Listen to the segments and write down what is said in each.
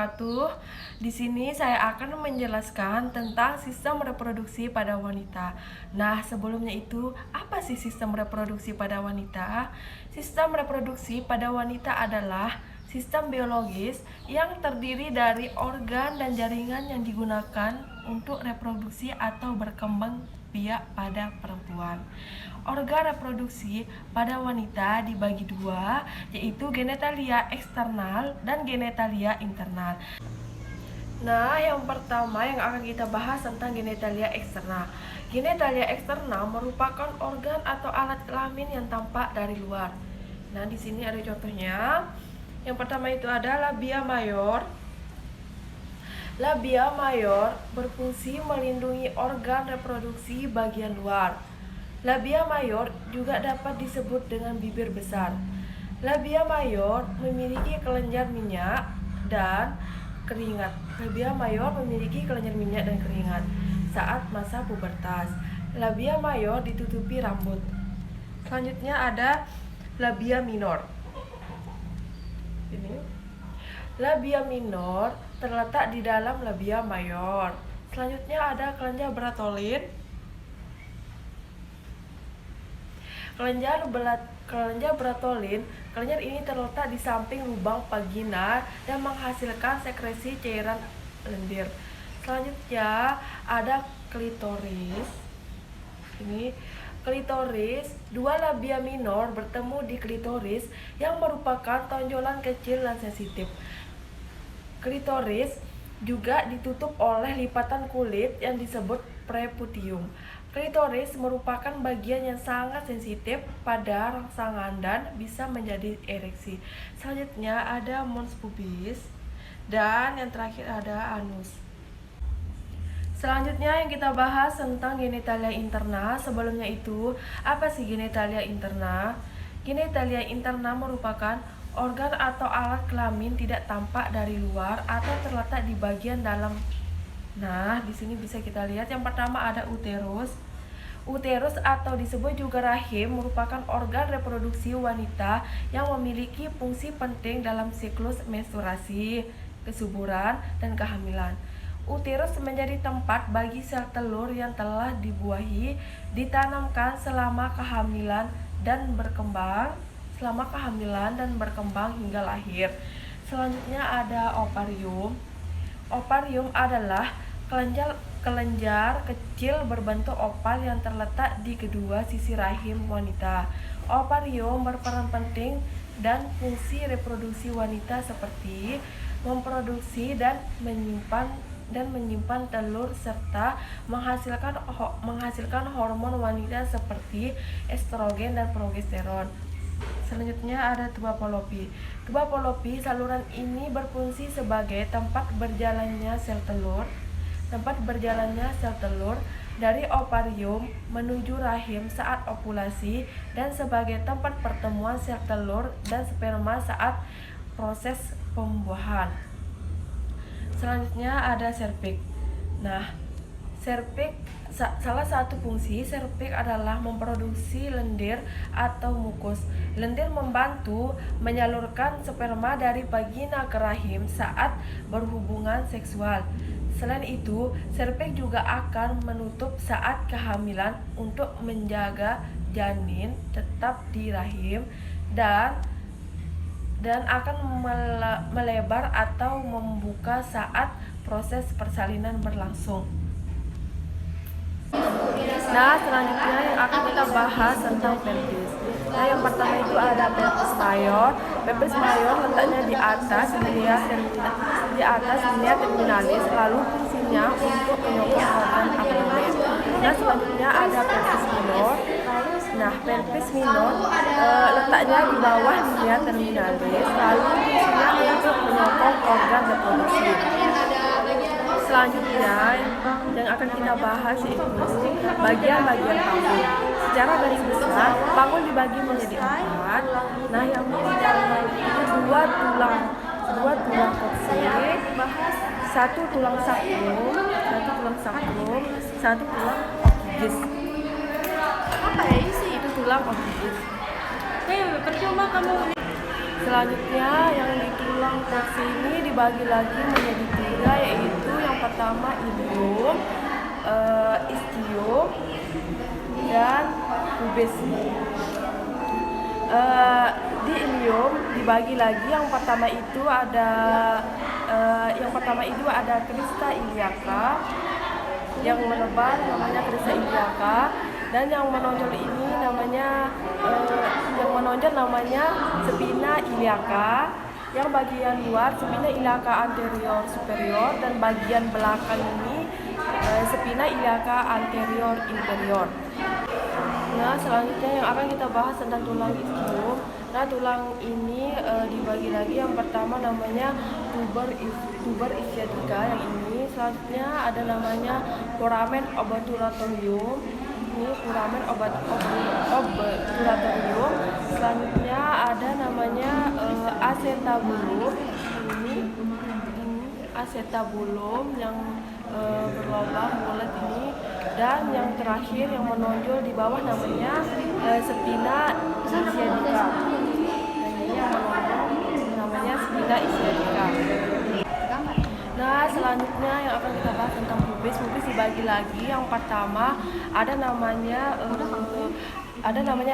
wabarakatuh. Di sini saya akan menjelaskan tentang sistem reproduksi pada wanita. Nah, sebelumnya itu, apa sih sistem reproduksi pada wanita? Sistem reproduksi pada wanita adalah sistem biologis yang terdiri dari organ dan jaringan yang digunakan untuk reproduksi atau berkembang biak pada perempuan. Organ reproduksi pada wanita dibagi dua, yaitu genitalia eksternal dan genitalia internal. Nah, yang pertama yang akan kita bahas tentang genitalia eksternal. Genitalia eksternal merupakan organ atau alat kelamin yang tampak dari luar. Nah, di sini ada contohnya. Yang pertama itu ada labia mayor. Labia mayor berfungsi melindungi organ reproduksi bagian luar. Labia mayor juga dapat disebut dengan bibir besar. Labia mayor memiliki kelenjar minyak dan keringat. Labia mayor memiliki kelenjar minyak dan keringat saat masa pubertas. Labia mayor ditutupi rambut. Selanjutnya ada labia minor. Ini. Labia minor terletak di dalam labia mayor. Selanjutnya ada kelenjar Bartholin. Kelenjar Bartholin, kelenjar ini terletak di samping lubang vagina dan menghasilkan sekresi cairan lendir. Selanjutnya ada klitoris. Ini klitoris, dua labia minor bertemu di klitoris yang merupakan tonjolan kecil dan sensitif. Klitoris juga ditutup oleh lipatan kulit yang disebut preputium. Klitoris merupakan bagian yang sangat sensitif pada rangsangan dan bisa menjadi ereksi. Selanjutnya ada mons pubis dan yang terakhir ada anus. Selanjutnya yang kita bahas tentang genitalia interna. Sebelumnya itu, apa sih genitalia interna? Genitalia interna merupakan organ atau alat kelamin tidak tampak dari luar atau terletak di bagian dalam. Nah, di sini bisa kita lihat yang pertama ada uterus. Uterus atau disebut juga rahim merupakan organ reproduksi wanita yang memiliki fungsi penting dalam siklus menstruasi, kesuburan, dan kehamilan. Uterus menjadi tempat bagi sel telur yang telah dibuahi ditanamkan selama kehamilan dan berkembang hingga lahir. Selanjutnya ada ovarium. Ovarium adalah kelenjar kecil berbentuk oval yang terletak di kedua sisi rahim wanita. Ovarium berperan penting dan fungsi reproduksi wanita seperti memproduksi dan menyimpan telur serta menghasilkan hormon wanita seperti estrogen dan progesteron. Selanjutnya ada tuba Fallopi. Tuba Fallopi, saluran ini berfungsi sebagai tempat berjalannya sel telur dari ovarium menuju rahim saat ovulasi dan sebagai tempat pertemuan sel telur dan sperma saat proses pembuahan. Selanjutnya ada serviks. Nah, salah satu fungsi serviks adalah memproduksi lendir atau mukus. Lendir membantu menyalurkan sperma dari vagina ke rahim saat berhubungan seksual. Selain itu, serviks juga akan menutup saat kehamilan untuk menjaga janin tetap di rahim dan akan melebar atau membuka saat proses persalinan berlangsung. Nah, selanjutnya yang akan kita bahas tentang pelvis. Nah, yang pertama itu ada pelvis mayor. Pelvis mayor letaknya di atas linia terminalis, lalu fungsinya untuk menyokong organ abdomen. Nah, selanjutnya ada pelvis minor. Nah, pelvis minor letaknya di bawah linia terminalis, lalu fungsinya untuk menyokong organ reproduksi. Selanjutnya yang akan kita bahas yaitu bagian-bagian panggul. Secara garis besar, panggul dibagi menjadi 4. Nah, yang pertama itu dua tulang koksik, satu tulang sakrum, satu tulang okigis. Apa ya isi? Itu tulang okigis. Percuma kamu. Selanjutnya yang di tulang koksi ini dibagi lagi menjadi 3, yaitu yang pertama ilium, istium, dan pubis. Di ilium dibagi lagi, yang pertama itu ada crista iliaca, yang menebar namanya crista iliaca, dan yang menonjol ini namanya spina iliaca. Yang bagian luar spina iliaca anterior superior, dan bagian belakang ini spina iliaca anterior inferior. Nah, selanjutnya yang akan kita bahas tentang tulang istium. Nah, tulang ini dibagi lagi, yang pertama namanya tuber ischiadica yang ini. Selanjutnya ada namanya foramen obturatorium. Ini foramen obturatorium. Selanjutnya ada namanya acetabulum. Ini acetabulum yang berlubang bulat ini. Dan yang terakhir yang menonjol di bawah namanya spina ischiadica. Ini yang menonjol namanya spina ischiadica. Nah, selanjutnya yang akan kita bahas tentang pubis. Pubis dibagi lagi. Yang pertama ada namanya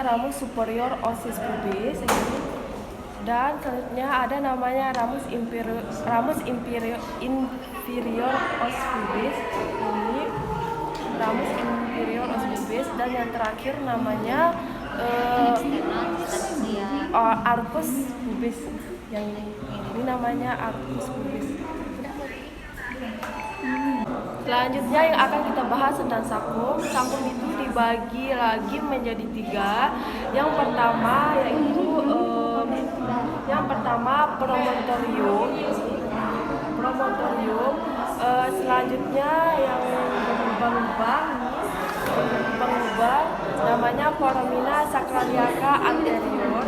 ramus superior ossis pubis ini. Dan selanjutnya ada namanya ramus inferior os pubis ini, ramus inferior os pubis. Dan yang terakhir namanya arcus pubis yang ini namanya arcus pubis. Selanjutnya yang akan kita bahas tentang sacrum. Sacrum itu dibagi lagi menjadi 3. Yang pertama promontorium. Selanjutnya yang berlubang namanya foramina sacraliaca anterior.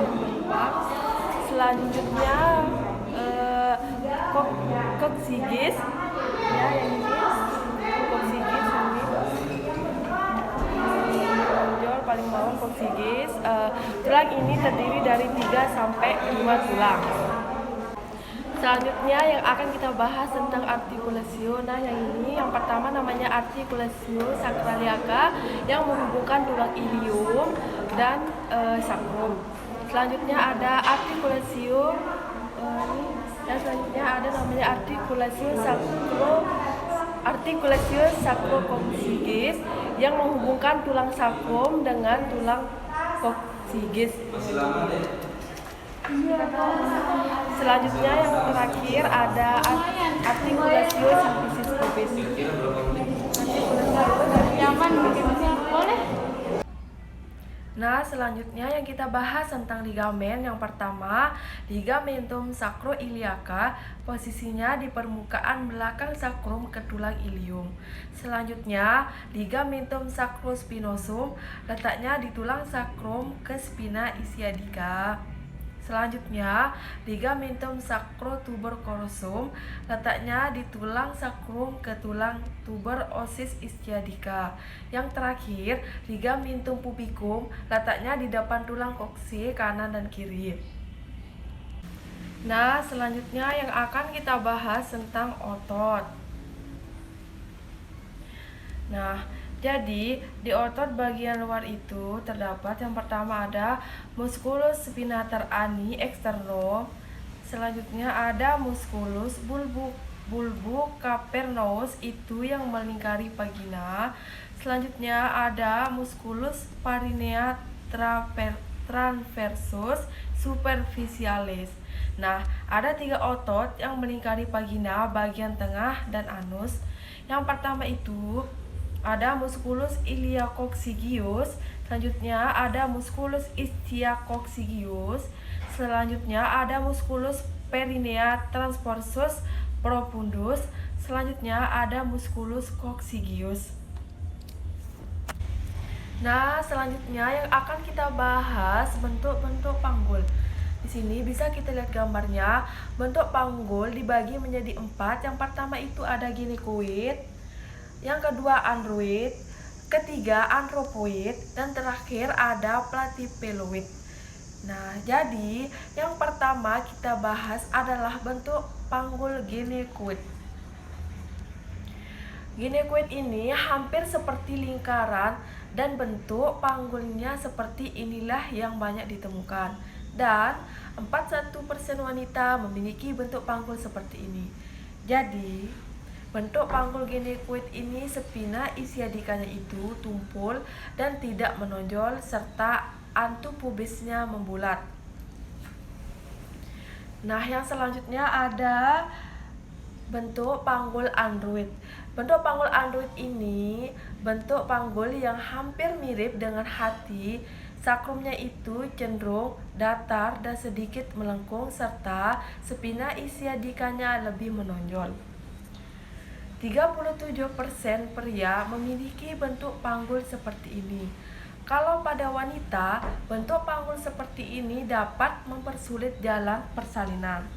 Selanjutnya coccyges ya, yang ini coccyges ini menonjol paling bawah coccyges. Tulang ini terdiri dari 3 sampai 5 tulang. Selanjutnya yang akan kita bahas tentang articulatio. Nah, yang ini yang pertama namanya articulatio sacraliaca yang menghubungkan tulang ilium dan sacrum. Selanjutnya ada articulatio dan selanjutnya ada namanya articulatio sacrococcygeus yang menghubungkan tulang sacrum dengan tulang coccygeus. Selanjutnya yang terakhir ada articulatio symphysis pubis. Nah, selanjutnya yang kita bahas tentang ligamen. Yang pertama, ligamentum sacroiliaca, posisinya di permukaan belakang sacrum ke tulang ilium. Selanjutnya, ligamentum sacrospinosum, letaknya di tulang sacrum ke spina ischiadica. Selanjutnya, ligamentum sacrotuberculosum, letaknya di tulang sacrum ke tulang tuber ossis ischiadica. Yang terakhir, ligamentum pubicum, letaknya di depan tulang koksi kanan dan kiri. Nah, selanjutnya yang akan kita bahas tentang otot. Nah, jadi di otot bagian luar itu terdapat yang pertama ada musculus spinator ani externo. Selanjutnya ada musculus bulbocapernous itu yang melingkari vagina. Selanjutnya ada musculus parinea transversus superficialis. Nah, ada 3 otot yang melingkari vagina bagian tengah dan anus. Yang pertama itu ada musculus iliacoccygeus, selanjutnya ada musculus ichthyococcygeus, selanjutnya ada musculus perinea transversus profundus, selanjutnya ada musculus coccygeus. Nah, selanjutnya yang akan kita bahas bentuk-bentuk panggul. Di sini bisa kita lihat gambarnya. Bentuk panggul dibagi menjadi 4. Yang pertama itu ada ginecoid, yang kedua android, ketiga anthropoid, dan terakhir ada platypeloid. Nah, jadi yang pertama kita bahas adalah bentuk panggul ginekoid. Ginekoid ini hampir seperti lingkaran dan bentuk panggulnya seperti inilah yang banyak ditemukan. Dan 41% wanita memiliki bentuk panggul seperti ini. Jadi, bentuk panggul ginekoid ini spina isiadikanya itu tumpul dan tidak menonjol serta antu pubisnya membulat. Nah, yang selanjutnya ada bentuk panggul android. Bentuk panggul android ini bentuk panggul yang hampir mirip dengan hati. Sakrumnya itu cenderung datar dan sedikit melengkung serta spina isiadikanya lebih menonjol. 37% pria memiliki bentuk panggul seperti ini. Kalau pada wanita, bentuk panggul seperti ini dapat mempersulit jalan persalinan.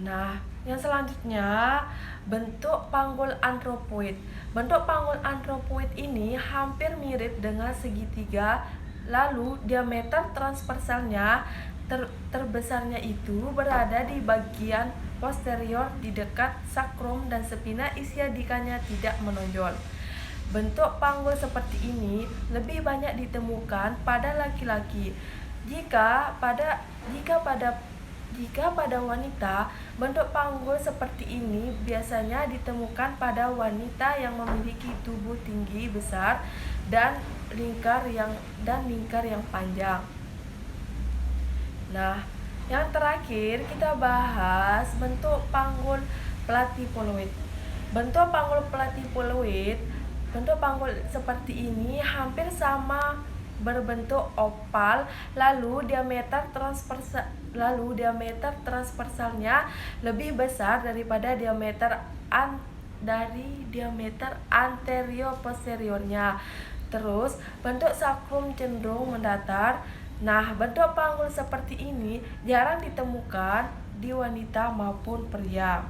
Nah, yang selanjutnya bentuk panggul antropoid. Bentuk panggul antropoid ini hampir mirip dengan segitiga, lalu diameter transversalnya terbesarnya itu berada di bagian posterior di dekat sakrum dan spina isiadikanya tidak menonjol. Bentuk panggul seperti ini lebih banyak ditemukan pada laki-laki. Jika pada wanita, bentuk panggul seperti ini biasanya ditemukan pada wanita yang memiliki tubuh tinggi besar dan lingkar yang panjang. Nah, yang terakhir kita bahas bentuk panggul platypoloid. Bentuk panggul platypoloid, bentuk panggul seperti ini hampir sama, berbentuk oval, lalu diameter transversalnya lebih besar daripada diameter anterior posteriornya. Terus bentuk sakrum cenderung mendatar. Nah, bentuk panggul seperti ini jarang ditemukan di wanita maupun pria.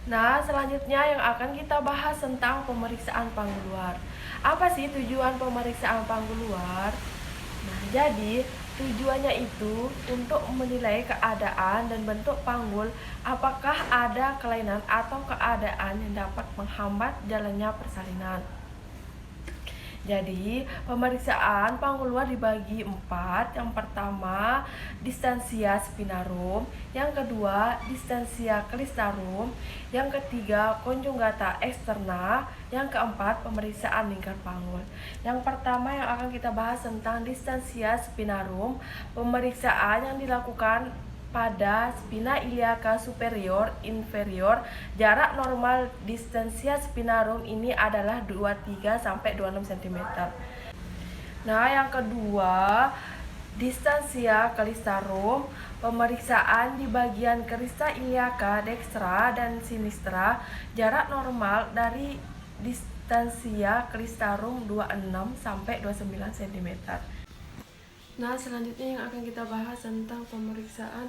Nah, selanjutnya yang akan kita bahas tentang pemeriksaan panggul luar. Apa sih tujuan pemeriksaan panggul luar? Nah, jadi tujuannya itu untuk menilai keadaan dan bentuk panggul, apakah ada kelainan atau keadaan yang dapat menghambat jalannya persalinan. Jadi, pemeriksaan panggul luar dibagi 4. Yang pertama, distansia spinarum. Yang kedua, distansia klistarum. Yang ketiga, konjugata eksterna. Yang keempat, pemeriksaan lingkar panggul. Yang pertama yang akan kita bahas tentang distansia spinarum. Pemeriksaan yang dilakukan pada spina iliaca superior inferior. Jarak normal distansia spinarum ini adalah 23 sampai 26 cm. Nah, yang kedua, distansia klistarum. Pemeriksaan di bagian krista iliaca dextra dan sinistra. Jarak normal dari distansia klistarum 26 sampai 29 cm. Nah, selanjutnya yang akan kita bahas tentang pemeriksaan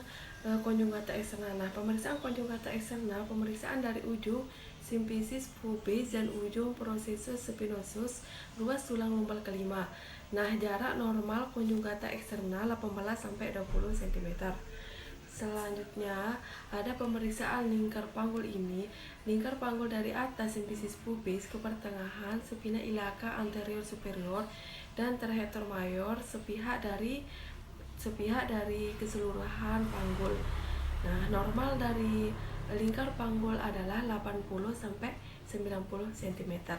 konjugata eksterna. Nah, pemeriksaan konjugata eksterna, pemeriksaan dari ujung simfisis pubis dan ujung processus spinosus ruas tulang lumbal kelima. Nah, jarak normal konjugata eksterna 18 sampai 20 cm. Selanjutnya ada pemeriksaan lingkar panggul ini. Lingkar panggul dari atas simfisis pubis ke pertengahan spina iliaca anterior superior dan terhetor mayor sepihak dari keseluruhan panggul. Nah, normal dari lingkar panggul adalah 80 sampai 90 cm.